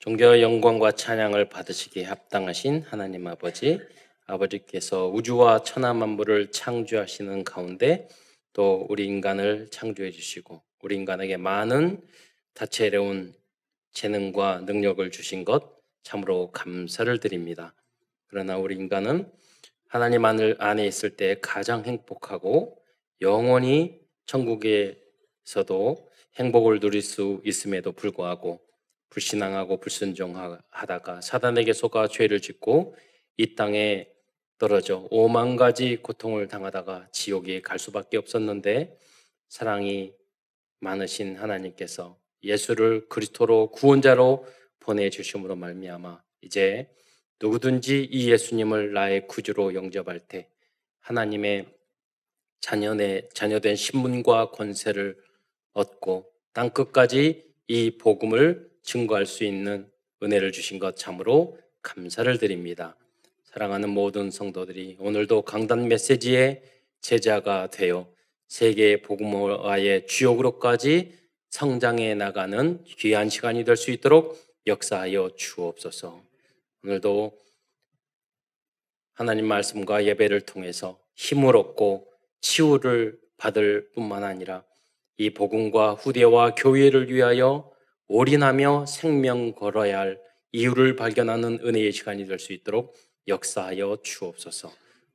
존귀와 영광과 찬양을 받으시기에 합당하신 하나님 아버지, 아버지께서 우주와 천하 만물을 창조하시는 가운데 또 우리 인간을 창조해 주시고 우리 인간에게 많은 다채로운 재능과 능력을 주신 것 참으로 감사를 드립니다. 그러나 우리 인간은 하나님 안에 있을 때 가장 행복하고 영원히 천국에서도 행복을 누릴 수 있음에도 불구하고 불신앙하고 불순종하다가 사단에게 속아 죄를 짓고 이 땅에 떨어져 오만 가지 고통을 당하다가 지옥에 갈 수밖에 없었는데, 사랑이 많으신 하나님께서 예수를 그리스도로 구원자로 보내주심으로 말미암아 이제 누구든지 이 예수님을 나의 구주로 영접할 때 하나님의 자녀된 신분과 권세를 얻고 땅 끝까지 이 복음을 증거할 수 있는 은혜를 주신 것 참으로 감사를 드립니다. 사랑하는 모든 성도들이 오늘도 강단 메시지의 제자가 되어 세계 복음화의 주역으로까지 성장해 나가는 귀한 시간이 될 수 있도록 역사하여 주옵소서. 오늘도 하나님 말씀과 예배를 통해서 힘을 얻고 치유를 받을 뿐만 아니라 이 복음과 후대와 교회를 위하여 올인하며 생명 걸어야 할 이유를 발견하는 은혜의 시간이 될 수 있도록 역사하여 주옵소서.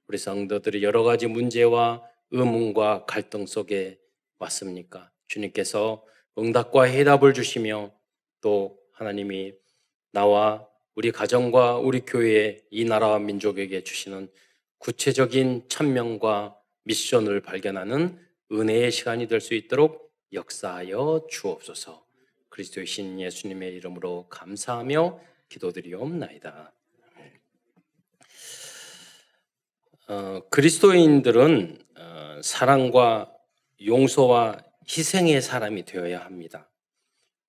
우리 성도들이 여러 가지 문제와 의문과 갈등 속에 왔습니까? 주님께서 응답과 해답을 주시며 또 하나님이 나와 우리 가정과 우리 교회, 이 나라와 민족에게 주시는 구체적인 천명과 미션을 발견하는 은혜의 시간이 될 수 있도록 역사하여 주옵소서. 그리스도의 신 예수님의 이름으로 감사하며 기도드리옵나이다. 그리스도인들은 사랑과 용서와 희생의 사람이 되어야 합니다.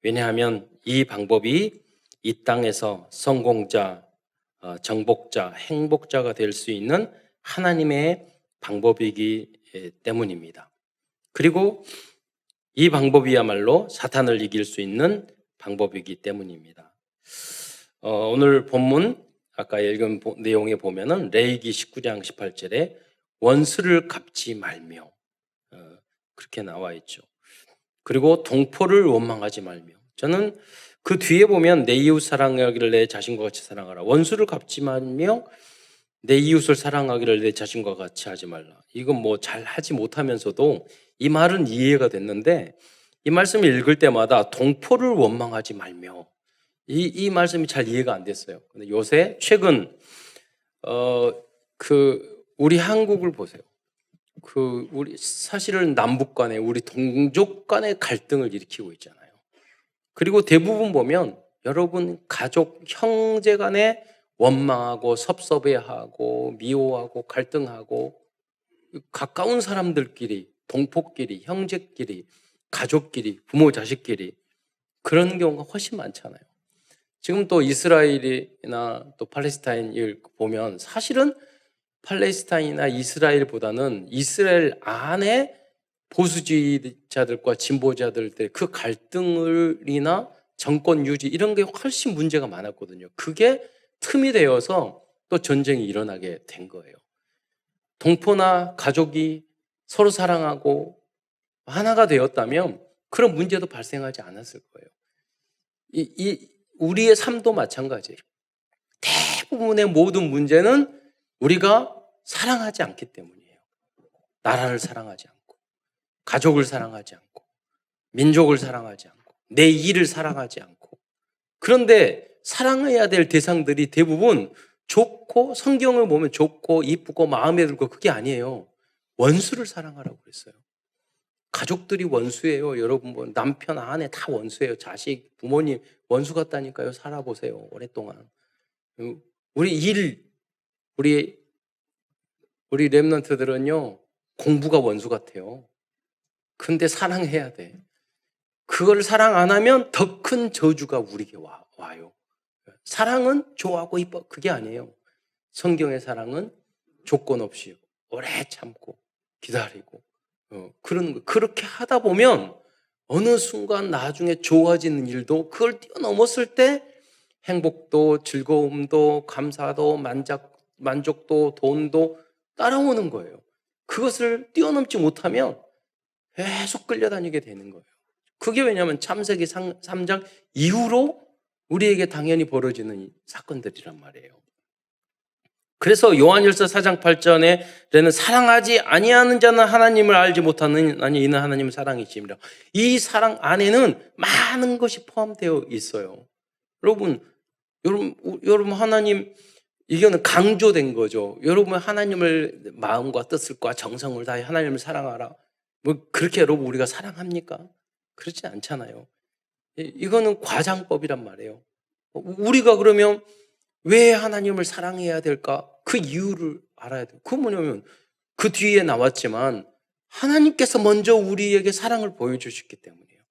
왜냐하면 이 방법이 이 땅에서 성공자, 정복자, 행복자가 될 수 있는 하나님의 방법이기 때문입니다. 그리고 이 방법이야말로 사탄을 이길 수 있는 방법이기 때문입니다. 오늘 본문 아까 읽은 내용에 보면은 레위기 19장 18절에 원수를 갚지 말며 그렇게 나와 있죠. 그리고 동포를 원망하지 말며, 저는 그 뒤에 보면 내 이웃 사랑하기를 내 자신과 같이 사랑하라, 원수를 갚지 말며 내 이웃을 사랑하기를 내 자신과 같이 하지 말라. 이건 뭐 잘 하지 못하면서도 이 말은 이해가 됐는데, 이 말씀을 읽을 때마다 동포를 원망하지 말며, 이 말씀이 잘 이해가 안 됐어요. 근데 요새 최근 우리 한국을 보세요. 우리 사실은 남북 간에 우리 동족 간의 갈등을 일으키고 있잖아요. 그리고 대부분 보면 여러분 가족 형제 간에 원망하고 섭섭해하고 미워하고 갈등하고, 가까운 사람들끼리, 동포끼리, 형제끼리, 가족끼리, 부모 자식끼리 그런 경우가 훨씬 많잖아요. 지금 또 이스라엘이나 또 팔레스타인을 보면 사실은 팔레스타인이나 이스라엘보다는 이스라엘 안에 보수주의자들과 진보자들의 그 갈등이나 정권 유지 이런 게 훨씬 문제가 많았거든요. 그게 틈이 되어서 또 전쟁이 일어나게 된 거예요. 동포나 가족이 서로 사랑하고 하나가 되었다면 그런 문제도 발생하지 않았을 거예요. 우리의 삶도 마찬가지예요. 대부분의 모든 문제는 우리가 사랑하지 않기 때문이에요. 나라를 사랑하지 않고, 가족을 사랑하지 않고, 민족을 사랑하지 않고, 내 일을 사랑하지 않고. 그런데 사랑해야 될 대상들이 대부분 좋고, 성경을 보면 좋고 이쁘고 마음에 들고, 그게 아니에요. 원수를 사랑하라고 그랬어요. 가족들이 원수예요. 여러분, 뭐 남편, 아내 다 원수예요. 자식, 부모님 원수 같다니까요. 살아보세요. 오랫동안. 우리 랩런트들은요, 공부가 원수 같아요. 근데 사랑해야 돼. 그걸 사랑 안 하면 더 큰 저주가 우리에게 와요. 사랑은 좋아하고 이뻐, 그게 아니에요. 성경의 사랑은 조건 없이 오래 참고 기다리고 그런 거. 그렇게 하다 보면 어느 순간 나중에 좋아지는 일도 그걸 뛰어넘었을 때 행복도, 즐거움도, 감사도, 만족도, 돈도 따라오는 거예요. 그것을 뛰어넘지 못하면 계속 끌려다니게 되는 거예요. 그게 왜냐하면 창세기 3장 이후로 우리에게 당연히 벌어지는 사건들이란 말이에요. 그래서 요한일서 4장 8절에는 사랑하지 아니하는 자는 하나님을 알지 못하는 아니 이는 하나님은 사랑이심이라. 이 사랑 안에는 많은 것이 포함되어 있어요. 여러분 하나님 이거는 강조된 거죠. 여러분 하나님을 마음과 뜻과 정성을 다해 하나님을 사랑하라. 뭐 그렇게 여러분 우리가 사랑합니까? 그렇지 않잖아요. 이거는 과장법이란 말이에요. 우리가 그러면 왜 하나님을 사랑해야 될까? 그 이유를 알아야 돼요. 그건 뭐냐면 그 뒤에 나왔지만 하나님께서 먼저 우리에게 사랑을 보여주셨기 때문이에요.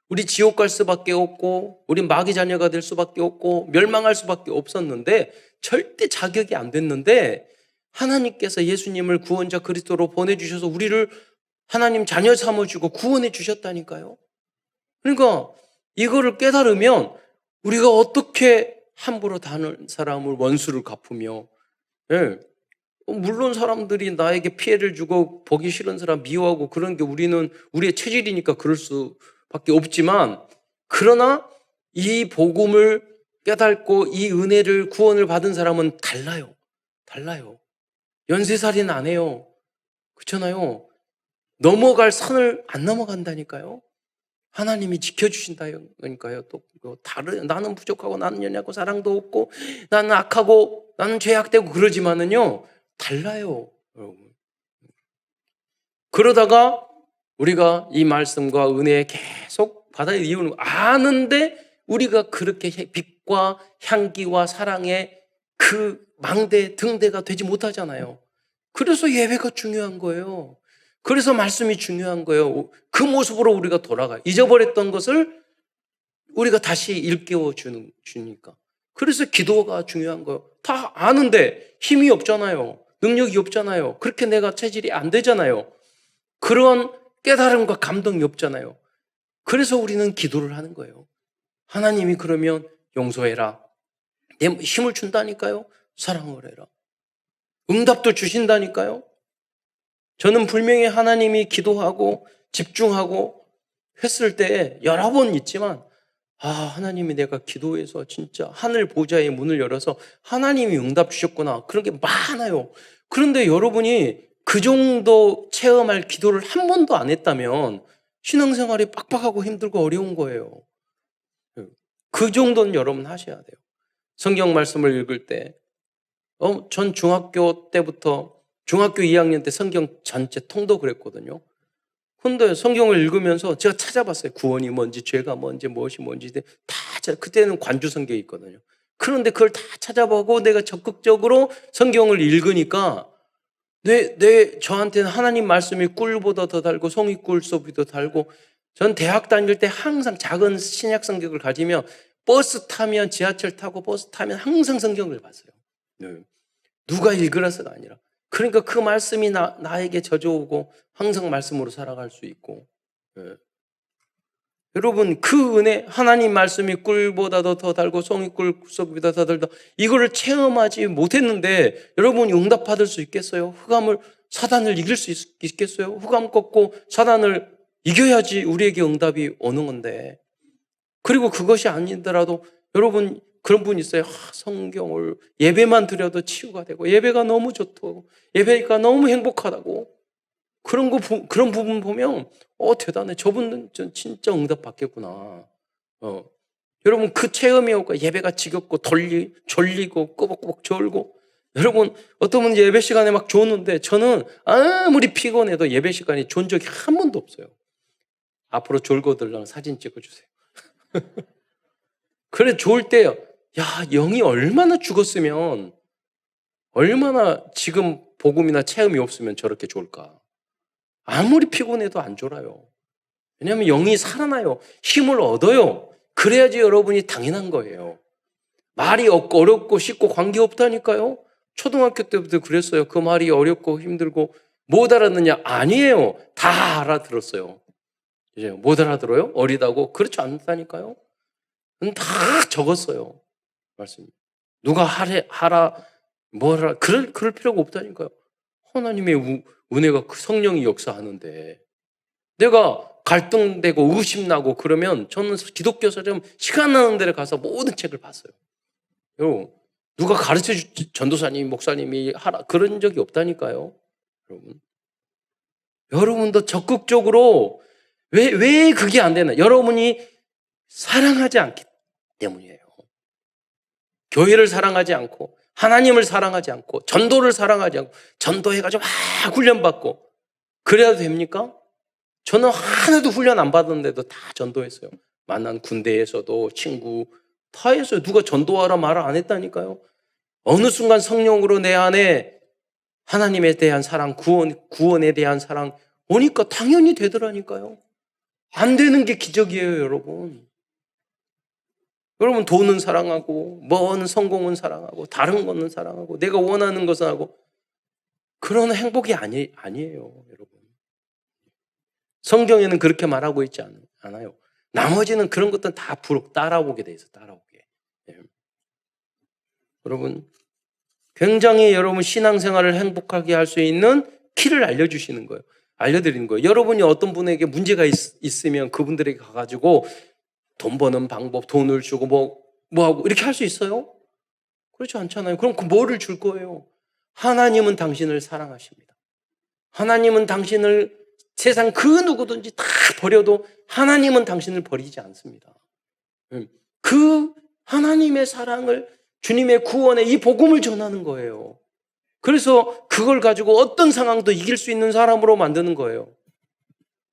우리 지옥 갈 수밖에 없고 우리 마귀 자녀가 될 수밖에 없고 멸망할 수밖에 없었는데 절대 자격이 안 됐는데 하나님께서 예수님을 구원자 그리스도로 보내주셔서 우리를 하나님 자녀 삼아주고 구원해 주셨다니까요. 그러니까 이거를 깨달으면 우리가 어떻게 함부로 다른 사람을 원수를 갚으며, 예, 물론 사람들이 나에게 피해를 주고 보기 싫은 사람 미워하고 그런 게 우리는 우리의 체질이니까 그럴 수밖에 없지만, 그러나 이 복음을 깨닫고 이 은혜를 구원을 받은 사람은 달라요. 연쇄살인 안 해요. 그렇잖아요. 넘어갈 선을 안 넘어간다니까요. 하나님이 지켜주신다니까요. 또 나는 부족하고 나는 연약하고 사랑도 없고 나는 악하고 나는 죄악되고 그러지만은요 달라요, 여러분. 그러다가 우리가 이 말씀과 은혜에 계속 받아야 이유는 아는데 우리가 그렇게 빛과 향기와 사랑의 그 망대 등대가 되지 못하잖아요. 그래서 예배가 중요한 거예요. 그래서 말씀이 중요한 거예요. 그 모습으로 우리가 돌아가요. 잊어버렸던 것을 우리가 다시 일깨워 주니까. 그래서 기도가 중요한 거예요. 다 아는데 힘이 없잖아요. 능력이 없잖아요. 그렇게 내가 체질이 안 되잖아요. 그런 깨달음과 감동이 없잖아요. 그래서 우리는 기도를 하는 거예요. 하나님이 그러면 용서해라. 내 힘을 준다니까요. 사랑을 해라. 응답도 주신다니까요. 저는 분명히 하나님이 기도하고 집중하고 했을 때 여러 번 있지만 하나님이 내가 기도해서 진짜 하늘 보좌의 문을 열어서 하나님이 응답 주셨구나. 그런 게 많아요. 그런데 여러분이 그 정도 체험할 기도를 한 번도 안 했다면 신앙생활이 빡빡하고 힘들고 어려운 거예요. 그 정도는 여러분 하셔야 돼요. 성경 말씀을 읽을 때 전 중학교 때부터 중학교 2학년 때 성경 전체 통독을 했거든요. 근데 성경을 읽으면서 제가 찾아봤어요. 구원이 뭔지, 죄가 뭔지, 무엇이 뭔지. 그때는 관주 성경이 있거든요. 그런데 그걸 다 찾아보고 내가 적극적으로 성경을 읽으니까 저한테는 하나님 말씀이 꿀보다 더 달고 송이꿀 섭이 더 달고, 전 대학 다닐 때 항상 작은 신약 성경을 가지며 버스 타면 지하철 타고 버스 타면 항상 성경을 봤어요. 누가 읽으라서가 아니라. 그러니까 그 말씀이 나에게 젖어오고 항상 말씀으로 살아갈 수 있고. 여러분 그 은혜, 하나님 말씀이 꿀보다도 더 달고 송이꿀 섭보다 더 달다, 이거를 체험하지 못했는데 여러분이 응답받을 수 있겠어요? 사단을 이길 수 있겠어요? 흑암 꺾고 사단을 이겨야지 우리에게 응답이 오는 건데. 그리고 그것이 아니더라도 여러분 그런 분 있어요. 성경을 예배만 드려도 치유가 되고 예배가 너무 좋다고, 예배가 너무 행복하다고. 그런 부분 보면 대단해. 저분은 진짜 응답 받겠구나. 여러분 그 체험이 오고 예배가 지겹고 졸리고 꾸벅꾸벅 졸고. 여러분 어떤 분은 예배 시간에 막 조는데 저는 아무리 피곤해도 예배 시간에 존 적이 한 번도 없어요. 앞으로 졸고들랑 사진 찍어주세요. 그래 좋을 때요. 영이 얼마나 죽었으면, 얼마나 지금 복음이나 체험이 없으면 저렇게 좋을까. 아무리 피곤해도 안 졸아요. 왜냐하면 영이 살아나요. 힘을 얻어요. 그래야지 여러분이 당연한 거예요. 말이 어렵고 쉽고 관계없다니까요. 초등학교 때부터 그랬어요. 그 말이 어렵고 힘들고 못 알았느냐? 아니에요. 다 알아들었어요. 이제 못 알아들어요? 어리다고? 그렇지 않다니까요. 다 적었어요. 말씀입니다. 누가 하라, 뭐라, 그럴 필요가 없다니까요. 하나님의 은혜가 그 성령이 역사하는데 내가 갈등되고 의심나고 그러면 저는 기독교서점 시간 나는 데를 가서 모든 책을 봤어요. 여러분, 누가 가르쳐 전도사님, 목사님이 하라 그런 적이 없다니까요. 여러분, 여러분도 적극적으로 왜 그게 안 되나? 여러분이 사랑하지 않기 때문이에요. 교회를 사랑하지 않고 하나님을 사랑하지 않고 전도를 사랑하지 않고 전도해가지고 막 훈련받고 그래야 됩니까? 저는 하나도 훈련 안 받았는데도 다 전도했어요. 만난 군대에서도 친구 다 했어요. 누가 전도하라 말을 안 했다니까요. 어느 순간 성령으로 내 안에 하나님에 대한 사랑, 구원에 대한 사랑 오니까 당연히 되더라니까요. 안 되는 게 기적이에요, 여러분. 여러분 돈은 사랑하고 뭐는 성공은 사랑하고 다른 거는 사랑하고 내가 원하는 것은 하고 그런 행복이 아니에요, 여러분. 성경에는 그렇게 말하고 있지 않아요. 나머지는 그런 것들은 다 따라오게 돼 있어, 따라오게. 예. 여러분, 굉장히 여러분 신앙생활을 행복하게 할 수 있는 키를 알려주시는 거예요. 알려드리는 거예요. 여러분이 어떤 분에게 문제가 있으면 그분들에게 가가지고 돈 버는 방법, 돈을 주고 뭐 하고 이렇게 할 수 있어요? 그렇지 않잖아요. 그럼 그 뭐를 줄 거예요? 하나님은 당신을 사랑하십니다. 하나님은 당신을 세상 그 누구든지 다 버려도 하나님은 당신을 버리지 않습니다. 그 하나님의 사랑을 주님의 구원에 이 복음을 전하는 거예요. 그래서 그걸 가지고 어떤 상황도 이길 수 있는 사람으로 만드는 거예요.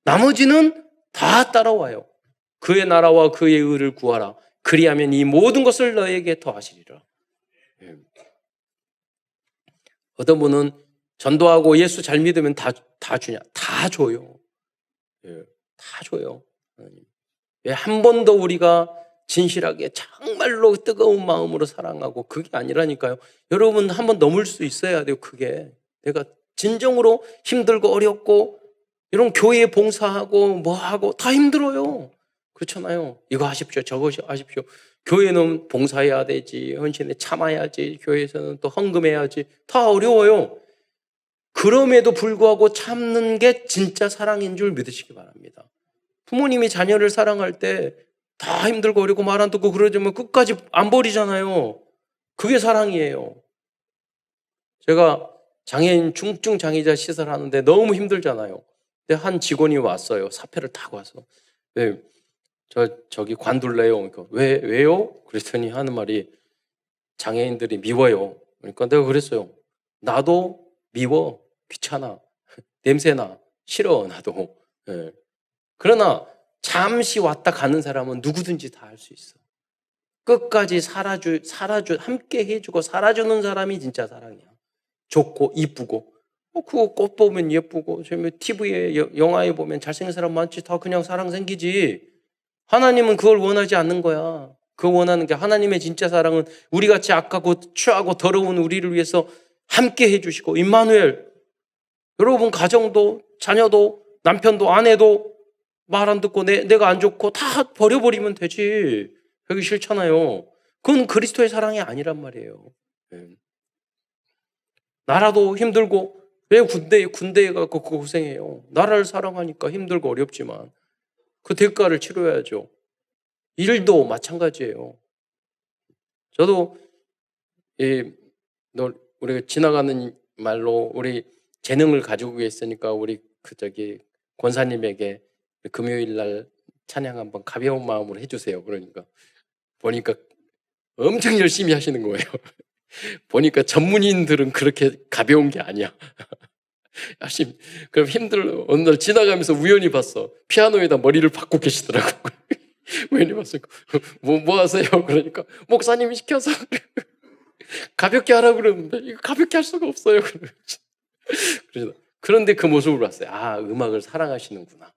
나머지는 다 따라와요. 그의 나라와 그의 의를 구하라. 그리하면 이 모든 것을 너에게 더하시리라. 어떤 분은 전도하고 예수 잘 믿으면 다 주냐? 다 줘요. 다 줘요. 왜 한 번 더 우리가 진실하게 정말로 뜨거운 마음으로 사랑하고 그게 아니라니까요. 여러분 한 번 넘을 수 있어야 돼요. 그게 내가 진정으로 힘들고 어렵고 이런 교회에 봉사하고 뭐하고 다 힘들어요. 그렇잖아요. 이거 하십시오. 저거 하십시오. 교회는 봉사해야 되지. 헌신에 참아야지. 교회에서는 또 헌금해야지. 다 어려워요. 그럼에도 불구하고 참는 게 진짜 사랑인 줄 믿으시기 바랍니다. 부모님이 자녀를 사랑할 때 다 힘들고 어렵고 말 안 듣고 그러지만 끝까지 안 버리잖아요. 그게 사랑이에요. 제가 장애인 중증 장애자 시설하는데 너무 힘들잖아요. 근데 한 직원이 왔어요. 사표를 타고 와서. 네, 저기 관둘래요. 그러니까 왜요? 그랬더니 하는 말이 장애인들이 미워요. 그러니까 내가 그랬어요. 나도 미워. 귀찮아. 냄새나. 싫어. 나도. 네. 그러나 잠시 왔다 가는 사람은 누구든지 다 할 수 있어. 끝까지 함께 해주고 살아주는 사람이 진짜 사랑이야. 좋고 이쁘고 그거 꽃 보면 예쁘고 TV에 영화에 보면 잘생긴 사람 많지. 다 그냥 사랑 생기지. 하나님은 그걸 원하지 않는 거야. 그거 원하는 게 하나님의 진짜 사랑은 우리같이 악하고 취하고 더러운 우리를 위해서 함께 해주시고 임마누엘. 여러분 가정도 자녀도 남편도 아내도 말 안 듣고 내가 안 좋고 다 버려버리면 되지. 그게 싫잖아요. 그건 그리스도의 사랑이 아니란 말이에요. 나라도 힘들고 왜 군대에 가고 고생해요. 나라를 사랑하니까 힘들고 어렵지만 그 대가를 치러야죠. 일도 마찬가지예요. 저도 우리가 지나가는 말로 우리 재능을 가지고 있으니까 우리 권사님에게 금요일 날 찬양 한번 가벼운 마음으로 해주세요. 그러니까 보니까 엄청 열심히 하시는 거예요. 보니까 전문인들은 그렇게 가벼운 게 아니야. 그럼 어느 날 지나가면서 우연히 봤어. 피아노에다 머리를 박고 계시더라고. 우연히 봤어요. 뭐 하세요? 그러니까 목사님이 시켜서 가볍게 하라고 그러는데 이거 가볍게 할 수가 없어요. 그런데 그 모습을 봤어요. 아, 음악을 사랑하시는구나.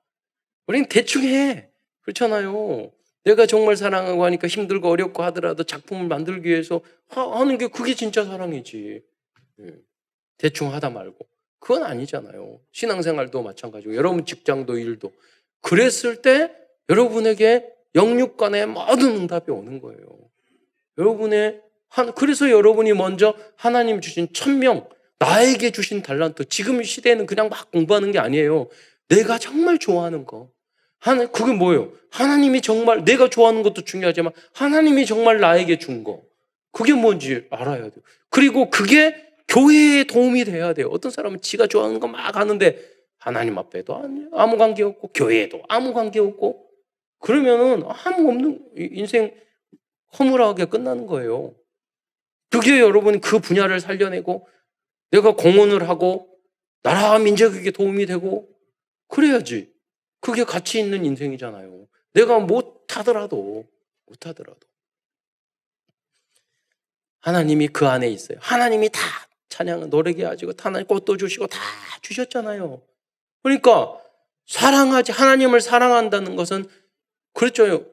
우린 대충 해. 그렇잖아요. 내가 정말 사랑하고 하니까 힘들고 어렵고 하더라도 작품을 만들기 위해서 하는 게 그게 진짜 사랑이지. 대충 하다 말고. 그건 아니잖아요. 신앙생활도 마찬가지고 여러분 직장도 일도. 그랬을 때 여러분에게 영육간의 모든 응답이 오는 거예요. 그래서 여러분이 먼저 하나님 주신 1000명, 나에게 주신 달란트, 지금 시대에는 그냥 막 공부하는 게 아니에요. 내가 정말 좋아하는 거. 그게 뭐예요? 하나님이 정말, 내가 좋아하는 것도 중요하지만 하나님이 정말 나에게 준 거. 그게 뭔지 알아야 돼요. 그리고 그게 교회에 도움이 돼야 돼요. 어떤 사람은 지가 좋아하는 거 막 하는데 하나님 앞에도 아무 관계 없고 교회에도 아무 관계 없고 그러면은 아무 없는 인생 허물하게 끝나는 거예요. 그게 여러분 그 분야를 살려내고 내가 공헌을 하고 나라 민족에게 도움이 되고 그래야지. 그게 가치 있는 인생이잖아요. 내가 못하더라도 하나님이 그 안에 있어요. 하나님이 다 찬양 노래게 하시고 하나님 꽃도 주시고 다 주셨잖아요. 그러니까 하나님을 사랑한다는 것은 그렇죠.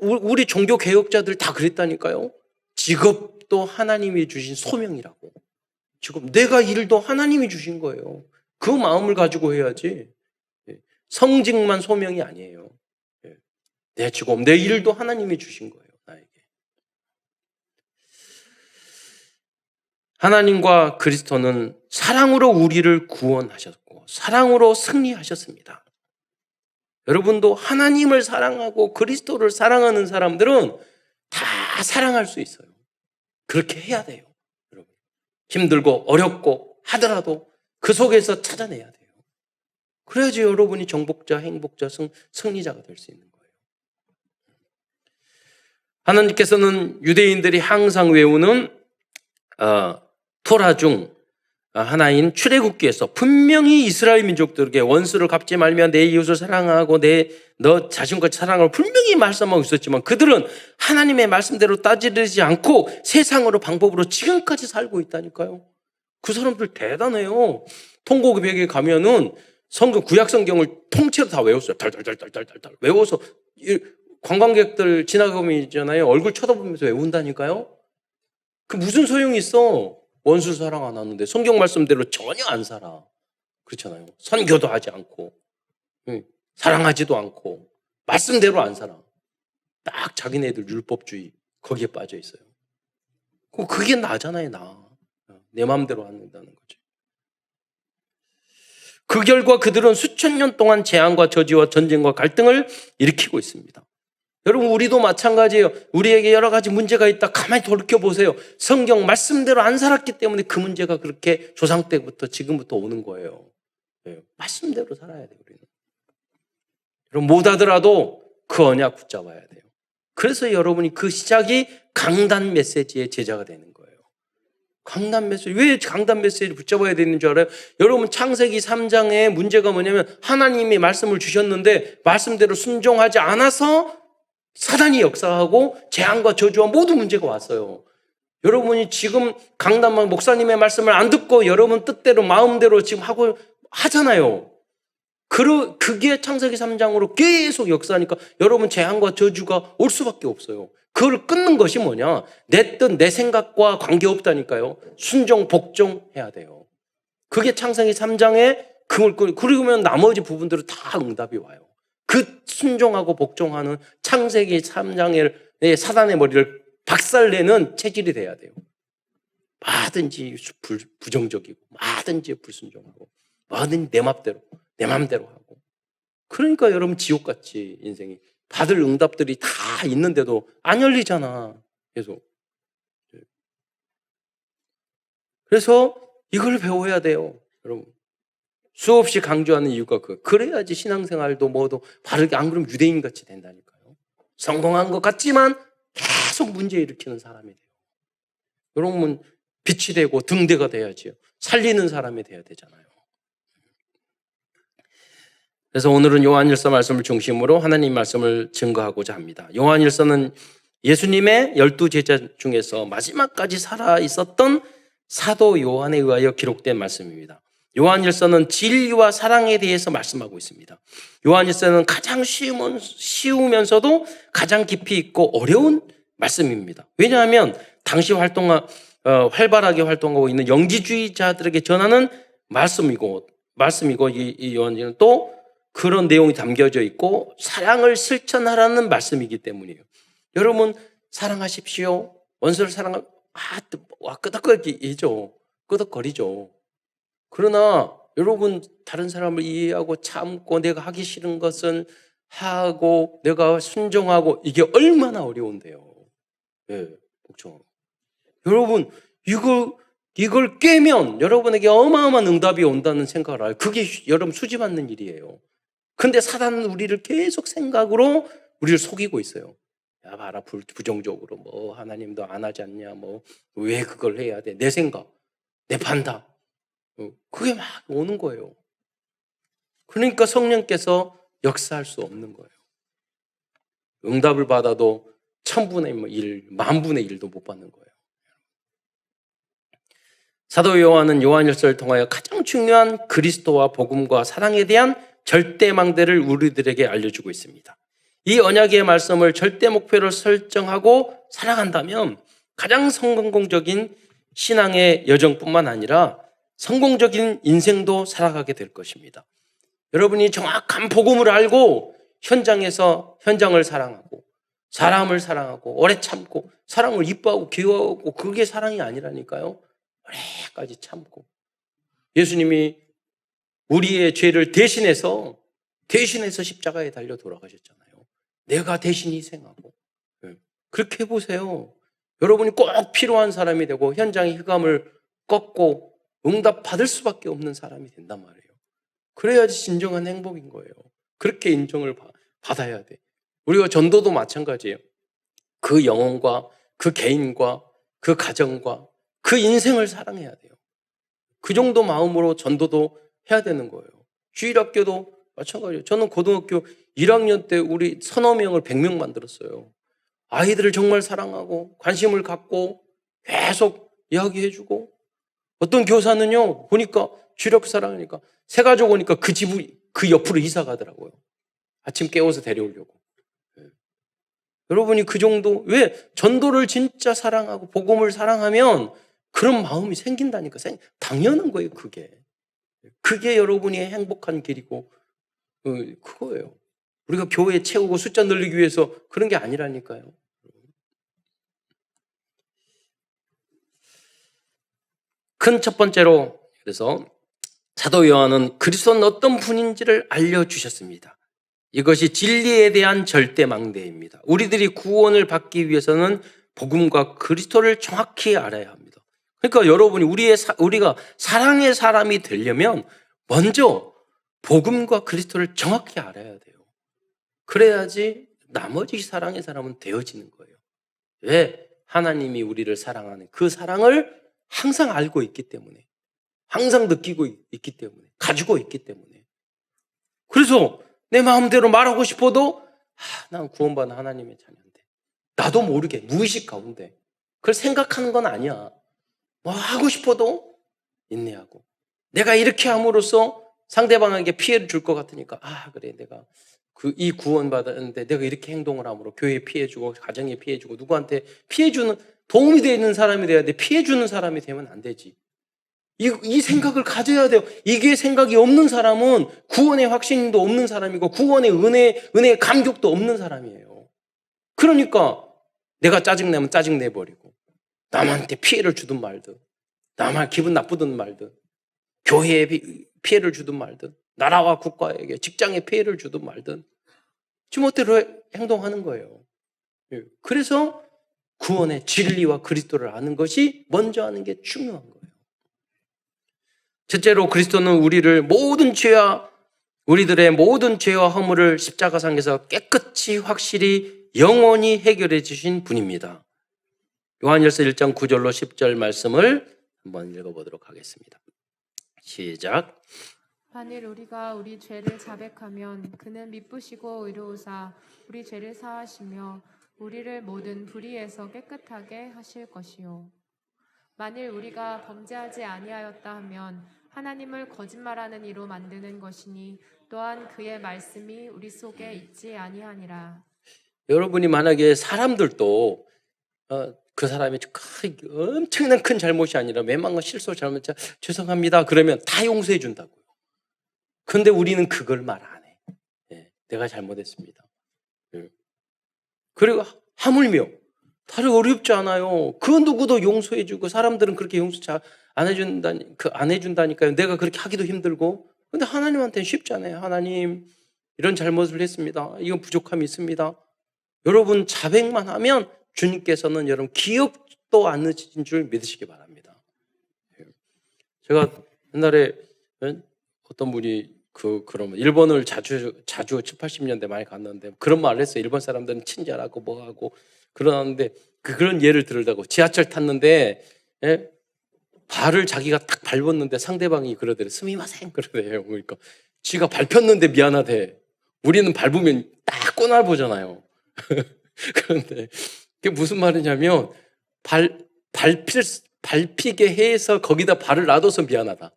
우리 종교 개혁자들 다 그랬다니까요. 직업도 하나님이 주신 소명이라고. 지금 내가 일도 하나님이 주신 거예요. 그 마음을 가지고 해야지. 성직만 소명이 아니에요. 내 직업, 내 일도 하나님이 주신 거예요. 나에게. 하나님과 그리스도는 사랑으로 우리를 구원하셨고 사랑으로 승리하셨습니다. 여러분도 하나님을 사랑하고 그리스도를 사랑하는 사람들은 다 사랑할 수 있어요. 그렇게 해야 돼요. 여러분. 힘들고 어렵고 하더라도 그 속에서 찾아내야 돼요. 그래야지 여러분이 정복자, 행복자, 승리자가 될 수 있는 거예요. 하나님께서는 유대인들이 항상 외우는 토라 중 하나인 출애굽기에서 분명히 이스라엘 민족들에게 원수를 갚지 말며 내 이웃을 사랑하고 너 자신과 사랑을 분명히 말씀하고 있었지만 그들은 하나님의 말씀대로 따지지 않고 세상으로 방법으로 지금까지 살고 있다니까요. 그 사람들 대단해요. 통곡벽에 가면은 구약 성경을 통째로 다 외웠어요. 달달달달달달 외워서 관광객들 지나가면 있잖아요. 얼굴 쳐다보면서 외운다니까요. 그 무슨 소용이 있어? 원수 사랑 안 하는데 성경 말씀대로 전혀 안 살아. 그렇잖아요. 선교도 하지 않고 사랑하지도 않고 말씀대로 안 살아. 딱 자기네들 율법주의 거기에 빠져 있어요. 그게 나잖아요. 내 마음대로 한다는 거죠. 그 결과 그들은 수천 년 동안 재앙과 저주와 전쟁과 갈등을 일으키고 있습니다. 여러분 우리도 마찬가지예요. 우리에게 여러 가지 문제가 있다. 가만히 돌이켜보세요. 성경 말씀대로 안 살았기 때문에 그 문제가 그렇게 조상 때부터 지금부터 오는 거예요. 말씀대로 살아야 돼요. 우리는. 여러분 못하더라도 그 언약 붙잡아야 돼요. 그래서 여러분이 그 시작이 강단 메시지의 제자가 되는 거예요. 강단 메시지. 왜 강단 메시지를 붙잡아야 되는 줄 알아요? 여러분 창세기 3장의 문제가 뭐냐면 하나님이 말씀을 주셨는데 말씀대로 순종하지 않아서 사단이 역사하고 재앙과 저주와 모든 문제가 왔어요. 여러분이 지금 강단만 목사님의 말씀을 안 듣고 여러분 뜻대로 마음대로 지금 하잖아요. 그게 창세기 3장으로 계속 역사하니까 여러분 재앙과 저주가 올 수밖에 없어요. 그걸 끊는 것이 뭐냐? 내 뜻, 내 생각과 관계없다니까요. 순종, 복종해야 돼요. 그게 창세기 3장에 그러면 나머지 부분들은 다 응답이 와요. 그 순종하고 복종하는 창세기 3장의 사단의 머리를 박살내는 체질이 돼야 돼요. 뭐든지 부정적이고 뭐든지 불순종하고 뭐든지 내 맘대로 하고. 그러니까 여러분 지옥같이 인생이 받을 응답들이 다 있는데도 안 열리잖아. 계속. 그래서 이걸 배워야 돼요. 여러분. 수없이 강조하는 이유가 그래야지 신앙생활도 뭐도 바르게 안 그러면 유대인같이 된다니까요. 성공한 것 같지만 계속 문제 일으키는 사람이 돼요. 여러분 빛이 되고 등대가 돼야지요. 살리는 사람이 돼야 되잖아요. 그래서 오늘은 요한일서 말씀을 중심으로 하나님 말씀을 증거하고자 합니다. 요한일서는 예수님의 12제자 중에서 마지막까지 살아 있었던 사도 요한에 의하여 기록된 말씀입니다. 요한일서는 진리와 사랑에 대해서 말씀하고 있습니다. 요한일서는 가장 쉬우면서도 가장 깊이 있고 어려운 말씀입니다. 왜냐하면 당시 활발하게 활동하고 있는 영지주의자들에게 전하는 말씀이고 이 요한일서는 또 그런 내용이 담겨져 있고 사랑을 실천하라는 말씀이기 때문이에요. 여러분 사랑하십시오. 원수를 사랑하 끄덕거리죠. 끄덕거리죠. 그러나 여러분 다른 사람을 이해하고 참고 내가 하기 싫은 것은 하고 내가 순종하고 이게 얼마나 어려운데요. 예, 복종. 여러분 이걸 깨면 여러분에게 어마어마한 응답이 온다는 생각을 알아요. 그게 여러분 수집하는 일이에요. 근데 사단은 우리를 계속 생각으로 우리를 속이고 있어요. 야 봐라 부정적으로 뭐 하나님도 안 하지 않냐 뭐 왜 그걸 해야 돼 내 생각 내 판단 그게 막 오는 거예요. 그러니까 성령께서 역사할 수 없는 거예요. 응답을 받아도 1000분의 1, 10,000분의 1도 못 받는 거예요. 사도 요한은 요한일서를 통하여 가장 중요한 그리스도와 복음과 사랑에 대한 절대망대를 우리들에게 알려주고 있습니다. 이 언약의 말씀을 절대 목표로 설정하고 살아간다면 가장 성공적인 신앙의 여정뿐만 아니라 성공적인 인생도 살아가게 될 것입니다. 여러분이 정확한 복음을 알고 현장을 사랑하고 사람을 사랑하고 오래 참고 사람을 이뻐하고 귀여워하고 그게 사랑이 아니라니까요. 오래까지 참고 예수님이 우리의 죄를 대신해서 십자가에 달려 돌아가셨잖아요. 내가 대신 희생하고 그렇게 해보세요. 여러분이 꼭 필요한 사람이 되고 현장의 흑암을 꺾고 응답 받을 수밖에 없는 사람이 된단 말이에요. 그래야지 진정한 행복인 거예요. 그렇게 인정을 받아야 돼. 우리가 전도도 마찬가지예요. 그 영혼과 그 개인과 그 가정과 그 인생을 사랑해야 돼요. 그 정도 마음으로 전도도 해야 되는 거예요. 주일학교도 마찬가지예요. 저는 고등학교 1학년 때 우리 서너 명을 100명 만들었어요. 아이들을 정말 사랑하고 관심을 갖고 계속 이야기해주고 어떤 교사는요 보니까 주일학교 사랑하니까 새 가족 오니까 그 옆으로 이사 가더라고요. 아침 깨워서 데려오려고. 여러분이 그 정도 왜 전도를 진짜 사랑하고 복음을 사랑하면 그런 마음이 생긴다니까. 당연한 거예요. 그게 여러분이 행복한 길이고 그거예요. 우리가 교회 채우고 숫자 늘리기 위해서 그런 게 아니라니까요. 큰 첫 번째로 그래서 사도 요한은 그리스도는 어떤 분인지를 알려주셨습니다. 이것이 진리에 대한 절대망대입니다. 우리들이 구원을 받기 위해서는 복음과 그리스도를 정확히 알아야 합니다. 그러니까 여러분이 우리가 사랑의 사람이 되려면 먼저 복음과 그리스도를 정확히 알아야 돼요. 그래야지 나머지 사랑의 사람은 되어지는 거예요. 왜? 하나님이 우리를 사랑하는 그 사랑을 항상 알고 있기 때문에, 항상 느끼고 있기 때문에, 가지고 있기 때문에. 그래서 내 마음대로 말하고 싶어도 난 구원받은 하나님의 자녀인데 나도 모르게 무의식 가운데 그걸 생각하는 건 아니야. 뭐 하고 싶어도 인내하고 내가 이렇게 함으로써 상대방에게 피해를 줄 것 같으니까 그래 내가 이 구원받았는데 내가 이렇게 행동을 함으로 교회에 피해주고 가정에 피해주고 누구한테 피해주는 도움이 되는 사람이 돼야 돼. 피해주는 사람이 되면 안 되지. 이 생각을 가져야 돼요. 이게 생각이 없는 사람은 구원의 확신도 없는 사람이고 구원의 은혜의 감격도 없는 사람이에요. 그러니까 내가 짜증내면 짜증내버리고 남한테 피해를 주든 말든 남한테 기분 나쁘든 말든 교회에 피해를 주든 말든 나라와 국가에게 직장에 피해를 주든 말든 지멋대로 행동하는 거예요. 그래서 구원의 진리와 그리스도를 아는 것이 먼저 하는 게 중요한 거예요. 첫째로 그리스도는 우리들의 모든 죄와 허물을 십자가상에서 깨끗이 확실히 영원히 해결해 주신 분입니다. 요한일서 1장 9절로 10절 말씀을 한번 읽어보도록 하겠습니다. 시작. 만일 우리가 우리 죄를 자백하면 그는 미쁘시고 의로우사 우리 죄를 사하시며 우리를 모든 불의에서 깨끗하게 하실 것이요. 만일 우리가 범죄하지 아니하였다 하면 하나님을 거짓말하는 이로 만드는 것이니 또한 그의 말씀이 우리 속에 있지 아니하니라. 여러분이 만약에 사람들도 그 사람이 엄청난 큰 잘못이 아니라 매만과 실수 잘못 죄송합니다 그러면 다 용서해 준다고요. 그런데 우리는 그걸 말 안 해. 내가 잘못했습니다. 그리고 하물며 다른 어렵지 않아요. 그 누구도 용서해주고 사람들은 그렇게 용서 잘 안 해준다니까요. 내가 그렇게 하기도 힘들고. 근데 하나님한테는 쉽지 않아요. 하나님, 이런 잘못을 했습니다. 이건 부족함이 있습니다. 여러분 자백만 하면 주님께서는 여러분 기억도 안 하신 줄 믿으시기 바랍니다. 제가 옛날에 어떤 분이 그러면 일본을 자주 7, 80년대 많이 갔는데 그런 말을 했어요. 일본 사람들은 친절하고 뭐하고 그러는데 그런 예를 들으려고 지하철 탔는데 발을 자기가 딱 밟았는데 상대방이 그러더래. 스미마셍 그러대요. 그러니까 지가 밟혔는데 미안하대. 우리는 밟으면 딱 꼬날보잖아요. 그런데 그게 무슨 말이냐면 밟히게 해서 거기다 발을 놔둬서 미안하다.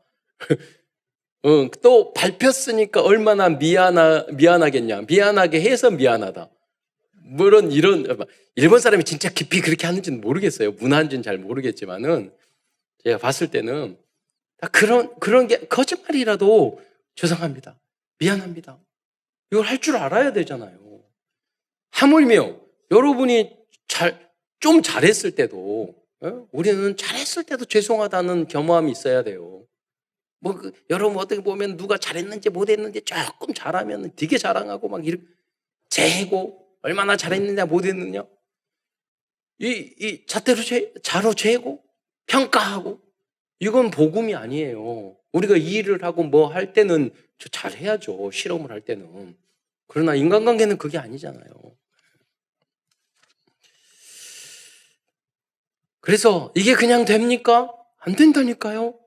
또 밟혔으니까 얼마나 미안하겠냐. 미안하게 해서 미안하다. 물론 일본 사람이 진짜 깊이 그렇게 하는지는 모르겠어요. 문화인지는 잘 모르겠지만은 제가 봤을 때는 다 그런 게 거짓말이라도 죄송합니다. 미안합니다. 이걸 할 줄 알아야 되잖아요. 하물며 여러분이 좀 잘했을 때도 우리는 잘했을 때도 죄송하다는 겸허함이 있어야 돼요. 여러분 어떻게 보면 누가 잘했는지 못했는지 조금 잘하면 되게 자랑하고 막 이렇게 재고 얼마나 잘했느냐 못했느냐 이 자로 재고 평가하고 이건 복음이 아니에요. 우리가 일을 하고 뭐 할 때는 잘해야죠. 실험을 할 때는. 그러나 인간관계는 그게 아니잖아요. 그래서 이게 그냥 됩니까? 안 된다니까요.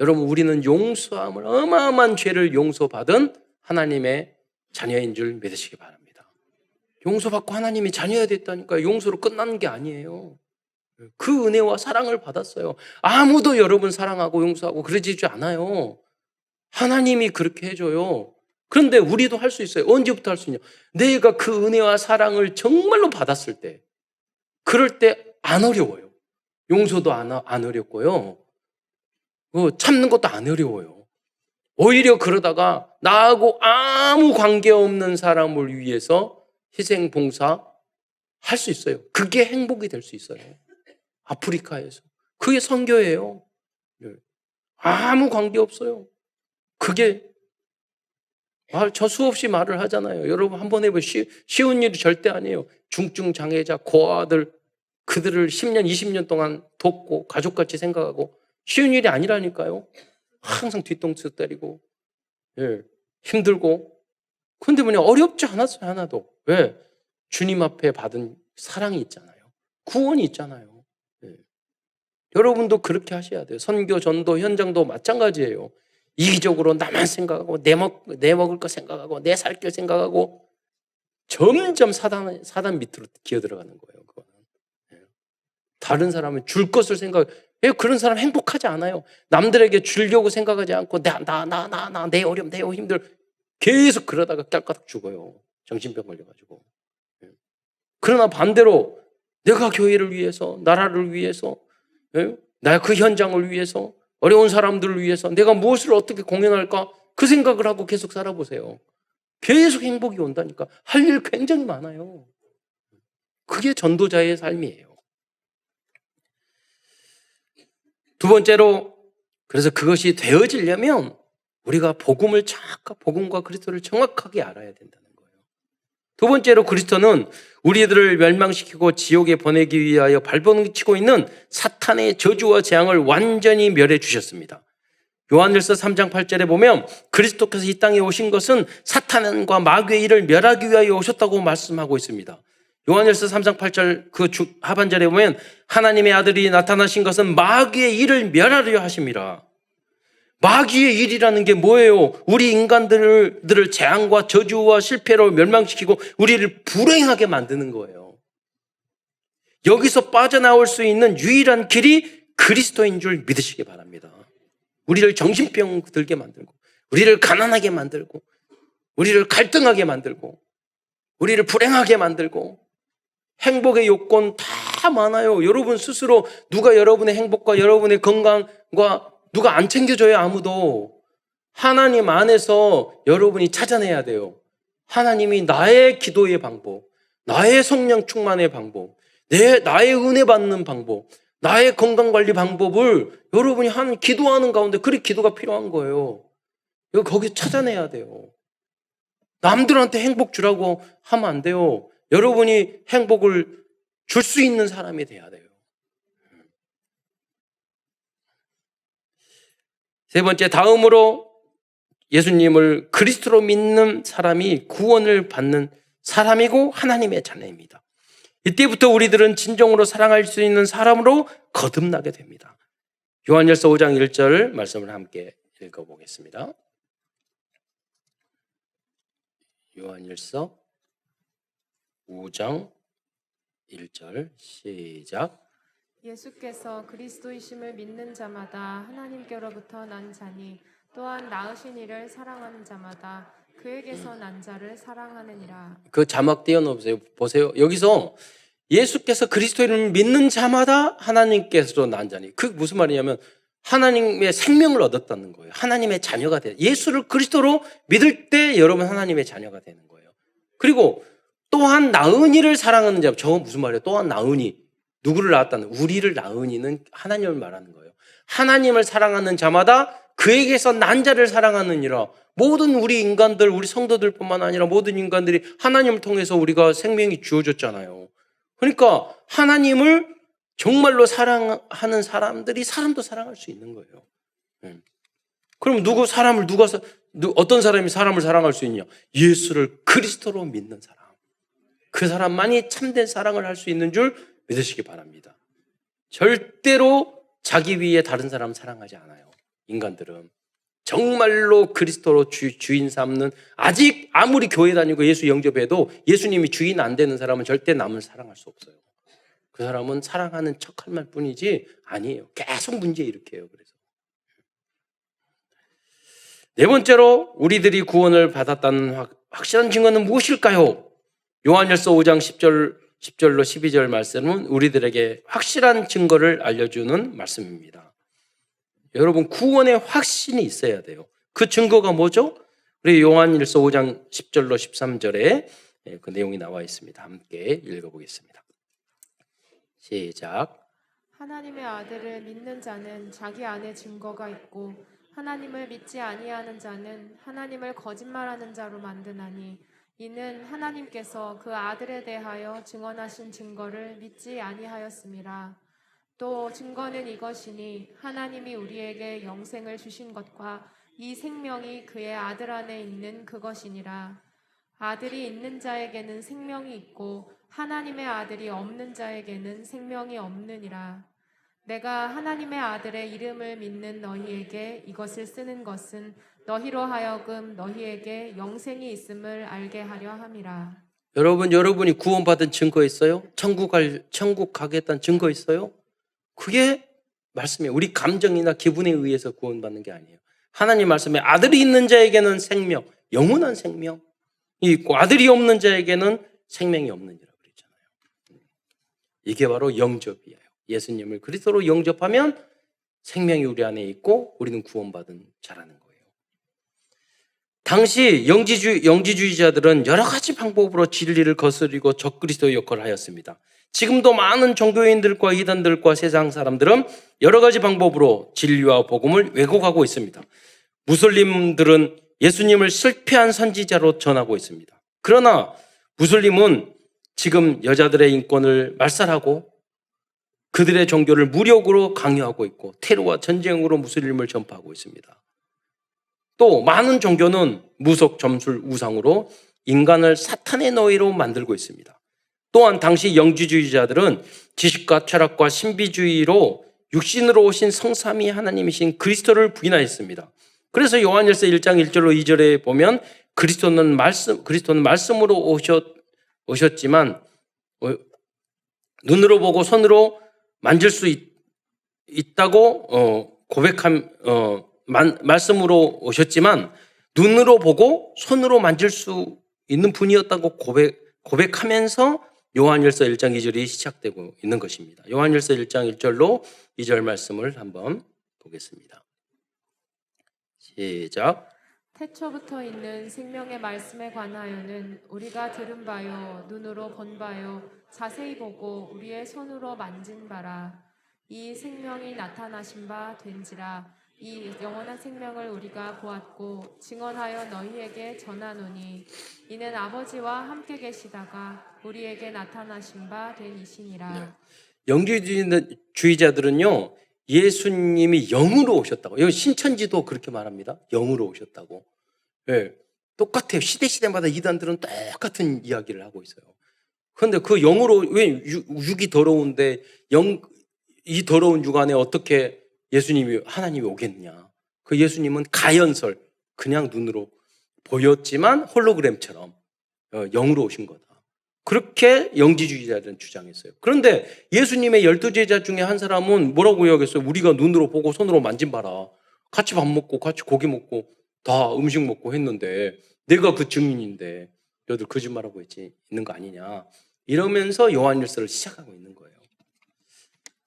여러분 우리는 용서함을 어마어마한 죄를 용서받은 하나님의 자녀인 줄 믿으시기 바랍니다. 용서받고 하나님이 자녀가 됐다니까요. 용서로 끝나는 게 아니에요. 그 은혜와 사랑을 받았어요. 아무도 여러분 사랑하고 용서하고 그러지 않아요. 하나님이 그렇게 해줘요. 그런데 우리도 할 수 있어요. 언제부터 할 수 있냐? 내가 그 은혜와 사랑을 정말로 받았을 때, 그럴 때 안 어려워요. 용서도 안 어렵고요. 참는 것도 안 어려워요. 오히려 그러다가 나하고 아무 관계없는 사람을 위해서 희생 봉사 할 수 있어요. 그게 행복이 될 수 있어요. 아프리카에서. 그게 선교예요. 아무 관계 없어요. 그게 저 수없이 말을 하잖아요. 여러분 한번 해보세요. 쉬운 일이 절대 아니에요. 중증 장애자, 고아들 그들을 10년, 20년 동안 돕고 가족같이 생각하고 쉬운 일이 아니라니까요. 항상 뒤통수 때리고 힘들고 그런데 어렵지 않았어요. 하나도. 왜? 주님 앞에 받은 사랑이 있잖아요. 구원이 있잖아요. 여러분도 그렇게 하셔야 돼요. 선교, 전도, 현장도 마찬가지예요. 이기적으로 나만 생각하고 내 먹을 거 생각하고 내 살 길 생각하고 점점 사단 밑으로 기어들어가는 거예요. 그거는. 다른 사람은 줄 것을 왜 그런 사람 행복하지 않아요. 남들에게 주려고 생각하지 않고 내 어려움 내 힘들 계속 그러다가 깔까닥 죽어요. 정신병 걸려가지고. 그러나 반대로 내가 교회를 위해서 나라를 위해서 나 그 현장을 위해서 어려운 사람들을 위해서 내가 무엇을 어떻게 공연할까 그 생각을 하고 계속 살아보세요. 계속 행복이 온다니까. 할 일 굉장히 많아요. 그게 전도자의 삶이에요. 두 번째로 그래서 그것이 되어지려면 우리가 복음과 그리스도를 정확하게 알아야 된다는 거예요. 두 번째로 그리스도는 우리들을 멸망시키고 지옥에 보내기 위하여 발버둥치고 있는 사탄의 저주와 재앙을 완전히 멸해 주셨습니다. 요한일서 3장 8절에 보면 그리스도께서 이 땅에 오신 것은 사탄과 마귀의 일을 멸하기 위하여 오셨다고 말씀하고 있습니다. 요한일서 3장 8절 그 하반절에 보면 하나님의 아들이 나타나신 것은 마귀의 일을 멸하려 하심이라. 마귀의 일이라는 게 뭐예요? 우리 인간들을 재앙과 저주와 실패로 멸망시키고 우리를 불행하게 만드는 거예요. 여기서 빠져나올 수 있는 유일한 길이 그리스도인 줄 믿으시기 바랍니다. 우리를 정신병 들게 만들고 우리를 가난하게 만들고 우리를 갈등하게 만들고 우리를 불행하게 만들고 행복의 요건 다 많아요. 여러분 스스로 누가 여러분의 행복과 여러분의 건강과 누가 안 챙겨줘요. 아무도. 하나님 안에서 여러분이 찾아내야 돼요. 하나님이 나의 기도의 방법, 나의 성령 충만의 방법, 나의 은혜 받는 방법, 나의 건강관리 방법을 여러분이 기도하는 가운데 그렇게 기도가 필요한 거예요. 이거 거기 찾아내야 돼요. 남들한테 행복 주라고 하면 안 돼요. 여러분이 행복을 줄 수 있는 사람이 돼야 돼요. 세 번째, 다음으로 예수님을 그리스도로 믿는 사람이 구원을 받는 사람이고 하나님의 자녀입니다. 이때부터 우리들은 진정으로 사랑할 수 있는 사람으로 거듭나게 됩니다. 요한일서 5장 1절 말씀을 함께 읽어보겠습니다. 요한일서 5장 1절 시작. 예수께서 그리스도이심을 믿는 자마다 하나님께로부터 난 자니 또한 낳으신 이를 사랑하는 자마다 그에게서 난 자를 사랑하느니라. 그 자막 띄워놓으세요. 보세요. 여기서 예수께서 그리스도를 믿는 자마다 하나님께서 난 자니. 그게 무슨 말이냐면 하나님의 생명을 얻었다는 거예요. 하나님의 자녀가 돼요. 예수를 그리스도로 믿을 때 여러분 하나님의 자녀가 되는 거예요. 그리고 또한 낳은 이를 사랑하는 자. 저건 무슨 말이에요? 또한 낳은 이. 누구를 낳았다는? 우리를 낳은 이는 하나님을 말하는 거예요. 하나님을 사랑하는 자마다 그에게서 난 자를 사랑하느니라. 모든 우리 인간들, 우리 성도들뿐만 아니라 모든 인간들이 하나님을 통해서 우리가 생명이 주어졌잖아요. 그러니까 하나님을 정말로 사랑하는 사람들이 사람도 사랑할 수 있는 거예요. 그럼 어떤 사람이 사람을 사랑할 수 있냐? 예수를 그리스도로 믿는 사람. 그 사람만이 참된 사랑을 할 수 있는 줄 믿으시기 바랍니다. 절대로 자기 위에 다른 사람 사랑하지 않아요. 인간들은 정말로 그리스도로 주인 삼는, 아직 아무리 교회 다니고 예수 영접해도 예수님이 주인 안 되는 사람은 절대 남을 사랑할 수 없어요. 그 사람은 사랑하는 척할 말 뿐이지 아니에요. 계속 문제 일으켜요. 그래서 네 번째로 우리들이 구원을 받았다는 확실한 증거는 무엇일까요? 요한일서 5장 10절로 12절 말씀은 우리들에게 확실한 증거를 알려주는 말씀입니다. 여러분, 구원의 확신이 있어야 돼요. 그 증거가 뭐죠? 우리 요한일서 5장 10절로 13절에 그 내용이 나와 있습니다. 함께 읽어보겠습니다. 시작. 하나님의 아들을 믿는 자는 자기 안에 증거가 있고 하나님을 믿지 아니하는 자는 하나님을 거짓말하는 자로 만드나니 이는 하나님께서 그 아들에 대하여 증언하신 증거를 믿지 아니하였음이라. 또 증거는 이것이니 하나님이 우리에게 영생을 주신 것과 이 생명이 그의 아들 안에 있는 그것이니라. 아들이 있는 자에게는 생명이 있고 하나님의 아들이 없는 자에게는 생명이 없느니라. 내가 하나님의 아들의 이름을 믿는 너희에게 이것을 쓰는 것은 너희로 하여금 너희에게 영생이 있음을 알게 하려 함이라. 여러분이 구원받은 증거 있어요? 천국 가겠다는 증거 있어요? 그게 말씀이에요. 우리 감정이나 기분에 의해서 구원받는 게 아니에요. 하나님 말씀에 아들이 있는 자에게는 생명, 영원한 생명이 있고 아들이 없는 자에게는 생명이 없느니라 그랬잖아요. 이게 바로 영접이에요. 예수님을 그리스도로 영접하면 생명이 우리 안에 있고 우리는 구원받은 자라는 거예요. 당시 영지주의자들은 여러 가지 방법으로 진리를 거스리고 적그리스도의 역할을 하였습니다. 지금도 많은 종교인들과 이단들과 세상 사람들은 여러 가지 방법으로 진리와 복음을 왜곡하고 있습니다. 무슬림들은 예수님을 실패한 선지자로 전하고 있습니다. 그러나 무슬림은 지금 여자들의 인권을 말살하고 그들의 종교를 무력으로 강요하고 있고 테러와 전쟁으로 무슬림을 전파하고 있습니다. 또 많은 종교는 무속 점술 우상으로 인간을 사탄의 노예로 만들고 있습니다. 또한 당시 영지주의자들은 지식과 철학과 신비주의로 육신으로 오신 성삼위 하나님이신 그리스도를 부인하였습니다. 그래서 요한일서 1장 1절로 2절에 보면 그리스도는 말씀으로 오셨지만 눈으로 보고 손으로 만질 수 있다고 말씀으로 오셨지만 눈으로 보고 손으로 만질 수 있는 분이었다고 고백하면서 요한일서 1장 2절이 시작되고 있는 것입니다. 요한일서 1장 1절로 2절 말씀을 한번 보겠습니다. 시작. 태초부터 있는 생명의 말씀에 관하여는 우리가 들은 바요 눈으로 본 바요 자세히 보고 우리의 손으로 만진 바라. 이 생명이 나타나신 바 된지라. 이 영원한 생명을 우리가 보았고 증언하여 너희에게 전하노니 이는 아버지와 함께 계시다가 우리에게 나타나신 바 된 이시니라. 영주주의자들은요, 예수님이 영으로 오셨다고. 여기 신천지도 그렇게 말합니다. 영으로 오셨다고. 예, 똑같아요. 시대마다 이단들은 똑같은 이야기를 하고 있어요. 그런데 그 영으로, 왜 육이 더러운데 이 더러운 육 안에 어떻게 하나님이 오겠냐. 그 예수님은 가연설, 그냥 눈으로 보였지만 홀로그램처럼 영으로 오신 거다. 그렇게 영지주의자들은 주장했어요. 그런데 예수님의 12제자 중에 한 사람은 뭐라고 이야기했어요? 우리가 눈으로 보고 손으로 만진 바라. 같이 밥 먹고 같이 고기 먹고 다 음식 먹고 했는데 내가 그 증인인데 너희들 거짓말하고 있는 거 아니냐. 이러면서 요한일서를 시작하고 있는 거예요.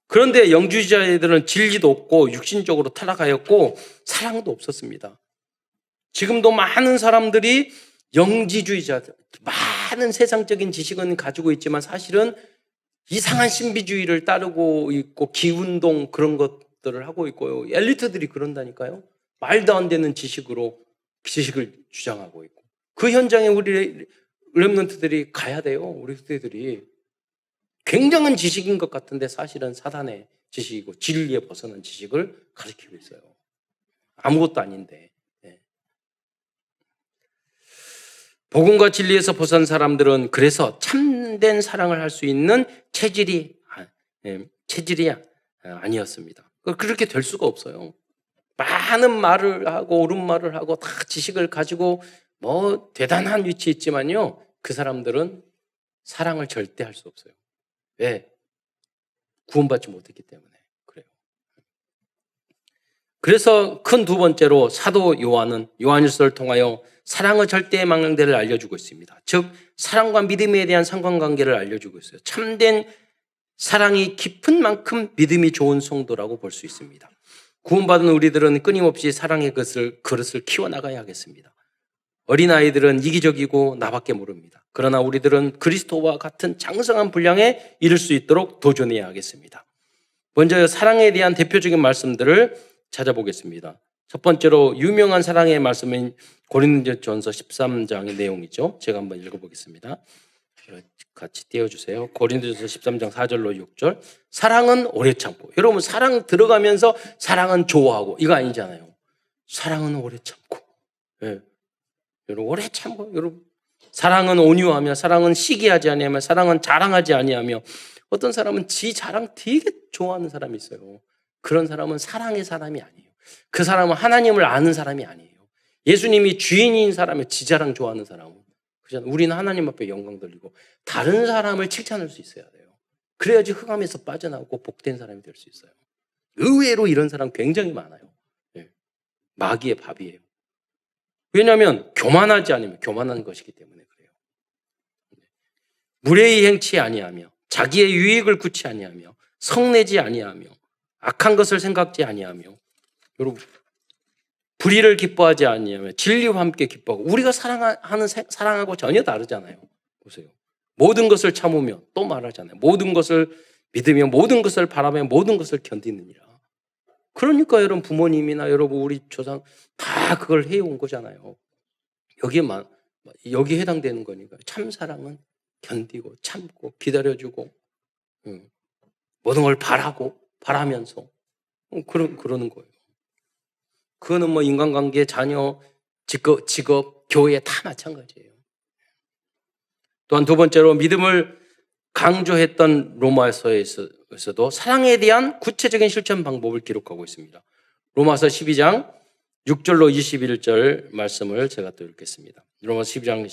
그런데 영주주의자들은 진리도 없고 육신적으로 타락하였고 사랑도 없었습니다. 지금도 많은 사람들이 영지주의자들, 많은 세상적인 지식은 가지고 있지만 사실은 이상한 신비주의를 따르고 있고 기운동 그런 것들을 하고 있고요. 엘리트들이 그런다니까요. 말도 안 되는 지식을 주장하고 있고 그 현장에 우리 렘넌트들이 가야 돼요. 우리 후대들이. 굉장한 지식인 것 같은데 사실은 사단의 지식이고 진리에 벗어난 지식을 가르치고 있어요. 아무것도 아닌데. 복음과 진리에서 벗어난 사람들은 그래서 참된 사랑을 할 수 있는 체질이 아니었습니다. 그렇게 될 수가 없어요. 많은 말을 하고 옳은 말을 하고 다 지식을 가지고 뭐 대단한 위치에 있지만요. 그 사람들은 사랑을 절대 할 수 없어요. 왜? 구원받지 못했기 때문에 그래요. 그래서 큰 두 번째로 사도 요한은 요한일서를 통하여 사랑의 절대의 망령대를 알려주고 있습니다. 즉 사랑과 믿음에 대한 상관관계를 알려주고 있어요. 참된 사랑이 깊은 만큼 믿음이 좋은 성도라고 볼 수 있습니다. 구원받은 우리들은 끊임없이 사랑의 그릇을 키워나가야 하겠습니다. 어린아이들은 이기적이고 나밖에 모릅니다. 그러나 우리들은 그리스도와 같은 장성한 분량에 이를 수 있도록 도전해야 하겠습니다. 먼저 사랑에 대한 대표적인 말씀들을 찾아보겠습니다. 첫 번째로 유명한 사랑의 말씀은 고린도전서 13장의 내용이죠. 제가 한번 읽어보겠습니다. 같이 띄워주세요. 고린도전서 13장 4절로 6절. 사랑은 오래 참고. 여러분 사랑 들어가면서 사랑은 좋아하고 이거 아니잖아요. 사랑은 오래 참고. 네. 여러분 오래 참고. 여러분 사랑은 온유하며 사랑은 시기하지 아니하며 사랑은 자랑하지 아니하며. 어떤 사람은 지 자랑 되게 좋아하는 사람이 있어요. 그런 사람은 사랑의 사람이 아니에요. 그 사람은 하나님을 아는 사람이 아니에요. 예수님이 주인인 사람이 지 자랑 좋아하는 사람은 그렇잖아요. 우리는 하나님 앞에 영광 돌리고 다른 사람을 칭찬할 수 있어야 돼요. 그래야지 흑암에서 빠져나오고 복된 사람이 될 수 있어요. 의외로 이런 사람 굉장히 많아요. 네. 마귀의 밥이에요. 왜냐하면 교만하지 않으면 교만한 것이기 때문에 그래요. 무례히 행치 아니하며 자기의 유익을 구치 아니하며 성내지 아니하며 악한 것을 생각지 아니하며 여러분 불의를 기뻐하지 아니하며 진리와 함께 기뻐하고 우리가 사랑하고 전혀 다르잖아요. 보세요. 모든 것을 참으며 또 말하잖아요. 모든 것을 믿으며 모든 것을 바라며 모든 것을 견디느니라. 그러니까 여러분 부모님이나 여러분 우리 조상 다 그걸 해온 거잖아요. 여기에 해당되는 거니까 참 사랑은 견디고 참고 기다려주고 모든 걸 바라면서 그러는 거예요. 그거는 뭐 인간관계, 자녀, 직업, 교회 다 마찬가지예요. 또한 두 번째로 믿음을 강조했던 로마서에서도 사랑에 대한 구체적인 실천 방법을 기록하고 있습니다. 로마서 12장 6절로 21절 말씀을 제가 또 읽겠습니다. 로마서 12장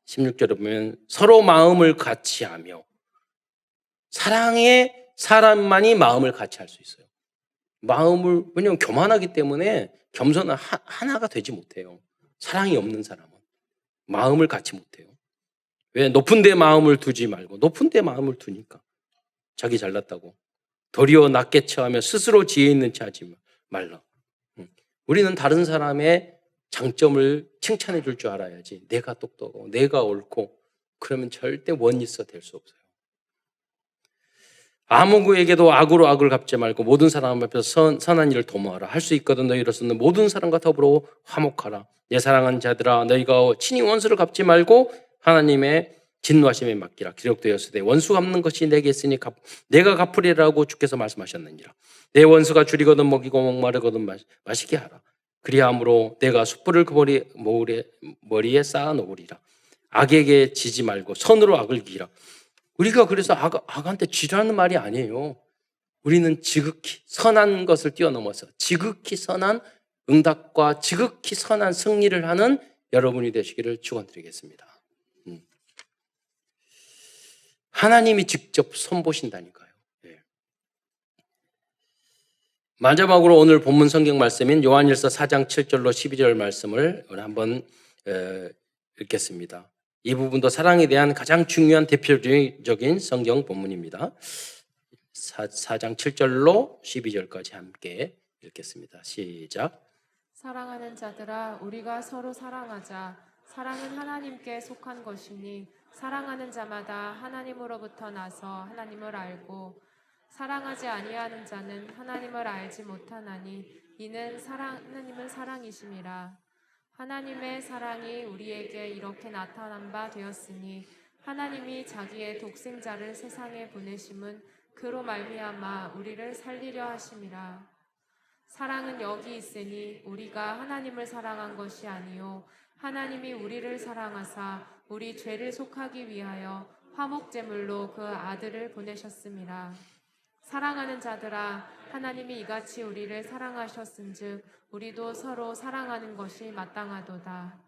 16절에 보면 서로 마음을 같이 하며 사랑의 사람만이 마음을 같이 할 수 있어요. 왜냐하면 교만하기 때문에 겸손은 하나가 되지 못해요. 사랑이 없는 사람은 마음을 같이 못해요. 왜? 높은 데 마음을 두지 말고 높은 데 마음을 두니까 자기 잘났다고 도리어 낮게 처하며 스스로 지혜 있는 체 하지 말라. 우리는 다른 사람의 장점을 칭찬해 줄 줄 알아야지. 내가 똑똑하고 내가 옳고 그러면 절대 원리서 될 수 없어요. 아무에게도 악으로 악을 갚지 말고 모든 사람 앞에서 선한 일을 도모하라. 할 수 있거든 너희로서는 모든 사람과 더불어 화목하라. 내 사랑하는 자들아 너희가 친히 원수를 갚지 말고 하나님의 진노하심에 맡기라. 기록되었으되 원수 갚는 것이 내게 있으니 내가 갚으리라고 주께서 말씀하셨느니라. 내 원수가 줄이거든 먹이고 목마르거든 마시게 하라. 그리함으로 내가 숯불을 그 머리에 쌓아 놓으리라. 악에게 지지 말고 선으로 악을 기라. 우리가 그래서 악한테 지라는 말이 아니에요. 우리는 지극히 선한 것을 뛰어넘어서 지극히 선한 응답과 지극히 선한 승리를 하는 여러분이 되시기를 축원드리겠습니다. 하나님이 직접 손보신다니까요. 네. 마지막으로 오늘 본문 성경 말씀인 요한일서 4장 7절로 12절 말씀을 한번 읽겠습니다. 이 부분도 사랑에 대한 가장 중요한 대표적인 성경 본문입니다. 4장 7절로 12절까지 함께 읽겠습니다. 시작. 사랑하는 자들아 우리가 서로 사랑하자. 사랑은 하나님께 속한 것이니 사랑하는 자마다 하나님으로부터 나서 하나님을 알고 사랑하지 아니하는 자는 하나님을 알지 못하나니 이는 하나님은 사랑이심이라. 하나님의 사랑이 우리에게 이렇게 나타난 바 되었으니 하나님이 자기의 독생자를 세상에 보내심은 그로 말미암아 우리를 살리려 하심이라. 사랑은 여기 있으니 우리가 하나님을 사랑한 것이 아니요 하나님이 우리를 사랑하사 우리 죄를 속하기 위하여 화목제물로 그 아들을 보내셨음이라. 사랑하는 자들아 하나님이 이같이 우리를 사랑하셨은즉 우리도 서로 사랑하는 것이 마땅하도다.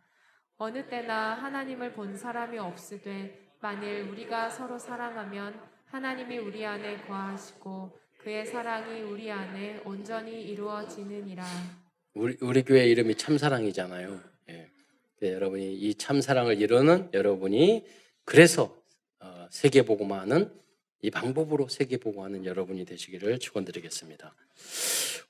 어느 때나 하나님을 본 사람이 없으되 만일 우리가 서로 사랑하면 하나님이 우리 안에 거하시고 그의 사랑이 우리 안에 온전히 이루어지느니라. 우리 교회 이름이 참사랑이잖아요. 예. 여러분이 이 참사랑을 이루는 여러분이 그래서 세계복음화하는 이 방법으로 세계복음화하는 여러분이 되시기를 축원드리겠습니다.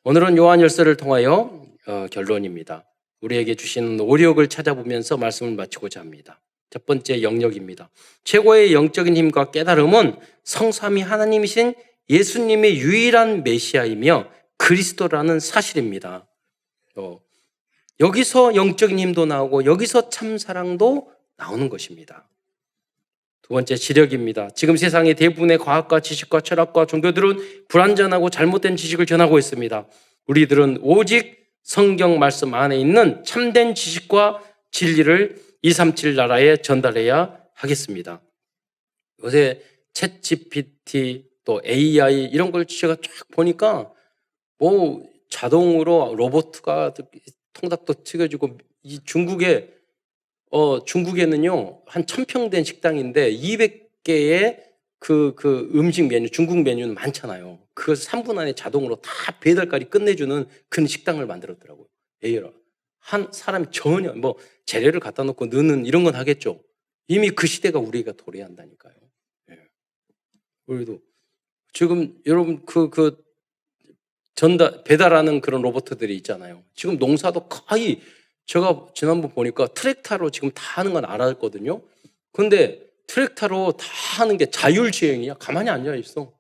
오늘은 요한일서를 통하여 결론입니다. 우리에게 주시는 오력을 찾아보면서 말씀을 마치고자 합니다. 첫 번째 영역입니다. 최고의 영적인 힘과 깨달음은 성삼위 하나님이신 예수님의 유일한 메시아이며 그리스도라는 사실입니다. 여기서 영적인 힘도 나오고 여기서 참사랑도 나오는 것입니다. 두 번째 지력입니다. 지금 세상의 대부분의 과학과 지식과 철학과 종교들은 불완전하고 잘못된 지식을 전하고 있습니다. 우리들은 오직 성경 말씀 안에 있는 참된 지식과 진리를 237 나라에 전달해야 하겠습니다. 요새 챗 GPT 또 AI 이런 걸 제가 쫙 보니까 뭐 자동으로 로봇가 통닭도 튀겨주고 이 중국에는요 한 1000평 된 식당인데 200개의 그 음식 메뉴 중국 메뉴는 많잖아요. 그걸 3분 안에 자동으로 다 배달까지 끝내주는 그런 식당을 만들었더라고요. AI로 한 사람이 전혀 뭐 재료를 갖다 놓고 넣는 이런 건 하겠죠. 이미 그 시대가 우리가 도래한다니까요. 예. 우리도 지금 여러분 배달하는 그런 로봇들이 있잖아요. 지금 농사도 거의 제가 지난번 보니까 트랙터로 지금 다 하는 건 알았거든요. 근데 트랙터로 다 하는 게 자율주행이야. 가만히 앉아 있어.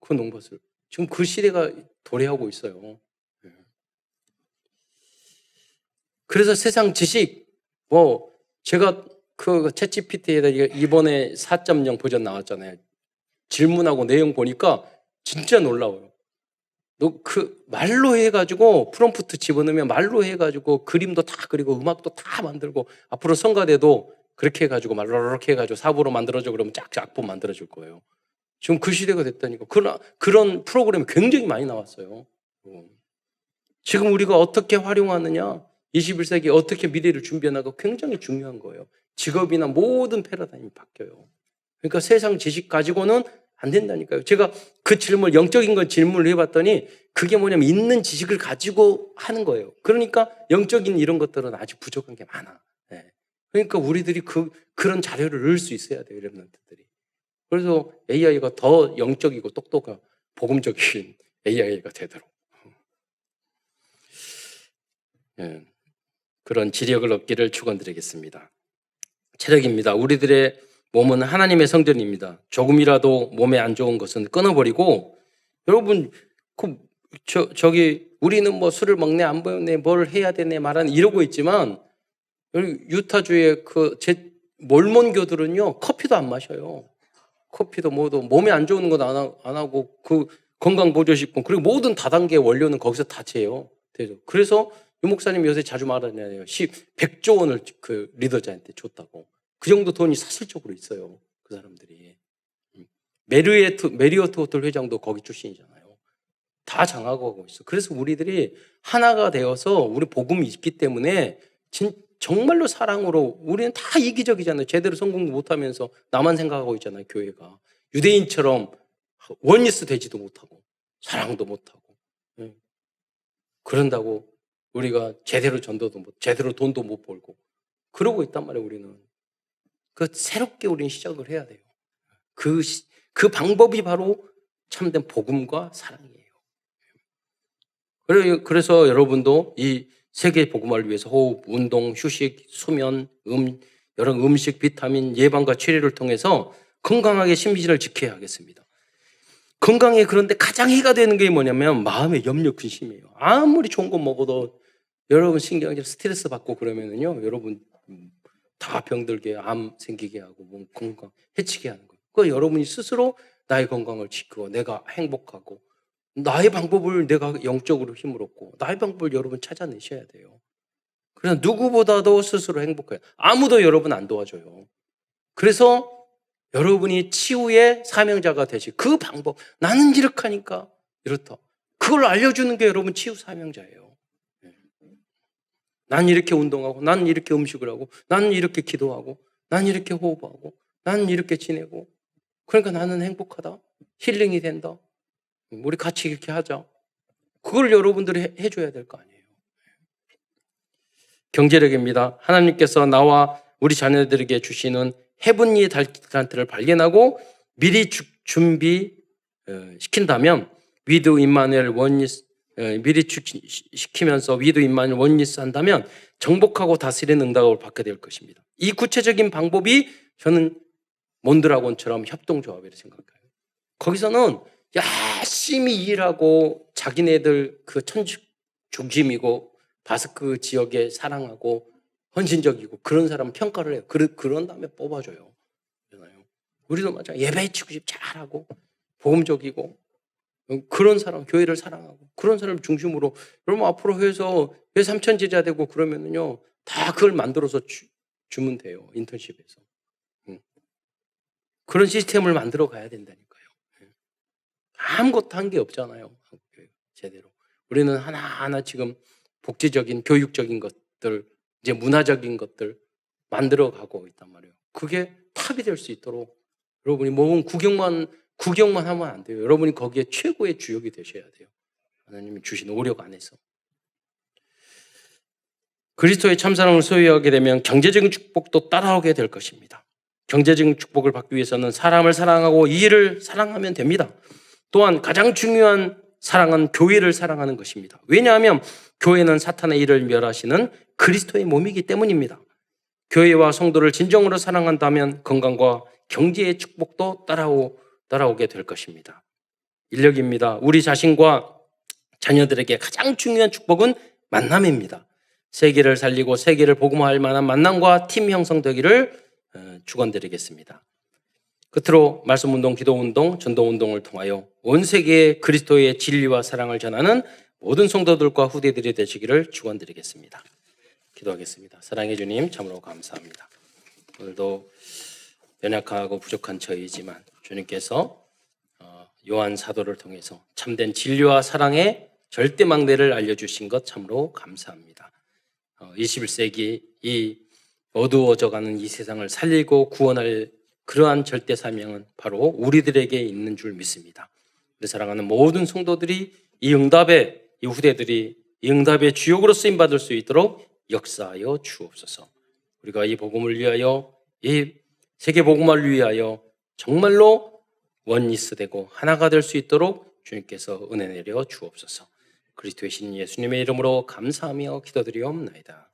그 농밭을. 지금 그 시대가 도래하고 있어요. 그래서 세상 지식, 제가 그 챗GPT에다 이번에 4.0 버전 나왔잖아요. 질문하고 내용 보니까 진짜 놀라워요. 말로 해가지고 프롬프트 집어넣으면 말로 해가지고 그림도 다 그리고 음악도 다 만들고 앞으로 성가대도 그렇게 해가지고 말로 이렇게 해가지고 사부로 만들어줘 그러면 쫙 악보 만들어줄 거예요. 지금 그 시대가 됐다니까. 그런 프로그램이 굉장히 많이 나왔어요. 지금 우리가 어떻게 활용하느냐, 21세기 어떻게 미래를 준비하나가 굉장히 중요한 거예요. 직업이나 모든 패러다임이 바뀌어요. 그러니까 세상 지식 가지고는 안 된다니까요. 제가 그 영적인 건 질문을 해봤더니 그게 뭐냐면 있는 지식을 가지고 하는 거예요. 그러니까 영적인 이런 것들은 아주 부족한 게 많아. 네. 그러니까 우리들이 그런 자료를 넣을 수 있어야 돼요. 렘넌트들이. 그래서 AI가 더 영적이고 똑똑하고 복음적인 AI가 되도록. 네. 그런 지력을 얻기를 축원드리겠습니다. 체력입니다. 우리들의 몸은 하나님의 성전입니다. 조금이라도 몸에 안 좋은 것은 끊어버리고, 여러분 저기 우리는 뭐 술을 먹네 안 먹네 뭘 해야 되네 말하는 이러고 있지만, 여기 유타주의 그 몰몬교들은요 커피도 안 마셔요. 커피도 뭐도 몸에 안 좋은 건 안 하고 그 건강보조식품 그리고 모든 다단계 원료는 거기서 다 재요. 그래서 유 목사님 요새 자주 말하잖아요. 100조 원을 그 리더자한테 줬다고. 그 정도 돈이 사실적으로 있어요. 그 사람들이. 메리어트 호텔 회장도 거기 출신이잖아요. 다 장하고 하고 있어. 그래서 우리들이 하나가 되어서 우리 복음이 있기 때문에 정말로 사랑으로 우리는 다 이기적이잖아요. 제대로 성공도 못하면서 나만 생각하고 있잖아요. 교회가. 유대인처럼 원리스 되지도 못하고 사랑도 못하고 그런다고 우리가 제대로 전도도 제대로 돈도 못 벌고 그러고 있단 말이에요. 우리는. 새롭게 우리는 시작을 해야 돼요. 그 방법이 바로 참된 복음과 사랑이에요. 그래서 여러분도 이 세계 복음화를 위해서 호흡, 운동, 휴식, 수면, 여러 음식, 비타민, 예방과 치료를 통해서 건강하게 심신을 지켜야 하겠습니다. 건강에 그런데 가장 해가 되는 게 뭐냐면 마음의 염려, 근심이에요. 아무리 좋은 거 먹어도 여러분 신경질 스트레스 받고 그러면은요, 여러분 다 병들게 암 생기게 하고 몸 건강 해치게 하는 거예요. 그 여러분이 스스로 나의 건강을 지키고 내가 행복하고 나의 방법을 내가 영적으로 힘을 얻고 나의 방법을 여러분 찾아내셔야 돼요. 그래서 누구보다도 스스로 행복해요. 아무도 여러분 안 도와줘요. 그래서 여러분이 치유의 사명자가 되시 그 방법, 나는 이렇게 하니까 이렇다. 그걸 알려주는 게 여러분 치유 사명자예요. 난 이렇게 운동하고, 난 이렇게 음식을 하고, 난 이렇게 기도하고, 난 이렇게 호흡하고, 난 이렇게 지내고. 그러니까 나는 행복하다. 힐링이 된다. 우리 같이 이렇게 하자. 그걸 여러분들이 해줘야 될 거 아니에요. 경제력입니다. 하나님께서 나와 우리 자녀들에게 주시는 헤븐리 달란트를 발견하고 미리 준비시킨다면 위드 임마누엘 원리스 미리 시키면서 위드 임마누엘 원리스 한다면 정복하고 다스리는 응답을 받게 될 것입니다. 이 구체적인 방법이 저는 몬드라곤처럼 협동조합이라고 생각해요. 거기서는 열심히 일하고 자기네들 그 중심이고 바스크 지역에 사랑하고 헌신적이고 그런 사람 평가를 해요. 그런 다음에 뽑아줘요. 우리도 마찬가지 예배 취급 잘하고 복음적이고 그런 사람 교회를 사랑하고 그런 사람 중심으로 여러분 앞으로 해서 왜 3천 제자 되고 그러면은요 다 그걸 만들어서 주면 돼요. 인턴십에서 그런 시스템을 만들어 가야 된다니까요. 아무것도 한 게 없잖아요. 제대로. 우리는 하나하나 지금 복지적인 교육적인 것들 이제 문화적인 것들 만들어 가고 있단 말이에요. 그게 탑이 될 수 있도록 여러분이 몸은 구경만 하면 안 돼요. 여러분이 거기에 최고의 주역이 되셔야 돼요. 하나님이 주신 오력 안에서. 그리스도의 참사랑을 소유하게 되면 경제적인 축복도 따라오게 될 것입니다. 경제적인 축복을 받기 위해서는 사람을 사랑하고 이를 사랑하면 됩니다. 또한 가장 중요한 사랑은 교회를 사랑하는 것입니다. 왜냐하면 교회는 사탄의 일을 멸하시는 그리스도의 몸이기 때문입니다. 교회와 성도를 진정으로 사랑한다면 건강과 경제의 축복도 따라오게 될 것입니다. 인력입니다. 우리 자신과 자녀들에게 가장 중요한 축복은 만남입니다. 세계를 살리고 세계를 복음화할 만한 만남과 팀 형성되기를 축원드리겠습니다. 끝으로 말씀운동, 기도운동, 전도운동을 통하여 온 세계에 그리스도의 진리와 사랑을 전하는 모든 성도들과 후대들이 되시기를 축원드리겠습니다. 기도하겠습니다. 사랑해 주님 참으로 감사합니다. 오늘도 연약하고 부족한 저희지만 주님께서 요한 사도를 통해서 참된 진리와 사랑의 절대 망대를 알려주신 것 참으로 감사합니다. 21세기 이 어두워져가는 이 세상을 살리고 구원할 그러한 절대 사명은 바로 우리들에게 있는 줄 믿습니다. 우리 사랑하는 모든 성도들이 이 후대들이 이 응답의 주역으로 쓰임받을 수 있도록 역사하여 주옵소서. 우리가 이 복음을 위하여 이 세계 복음화를 위하여 정말로 원리스 되고 하나가 될 수 있도록 주님께서 은혜 내려 주옵소서. 그리스도의 신 예수님의 이름으로 감사하며 기도드리옵나이다.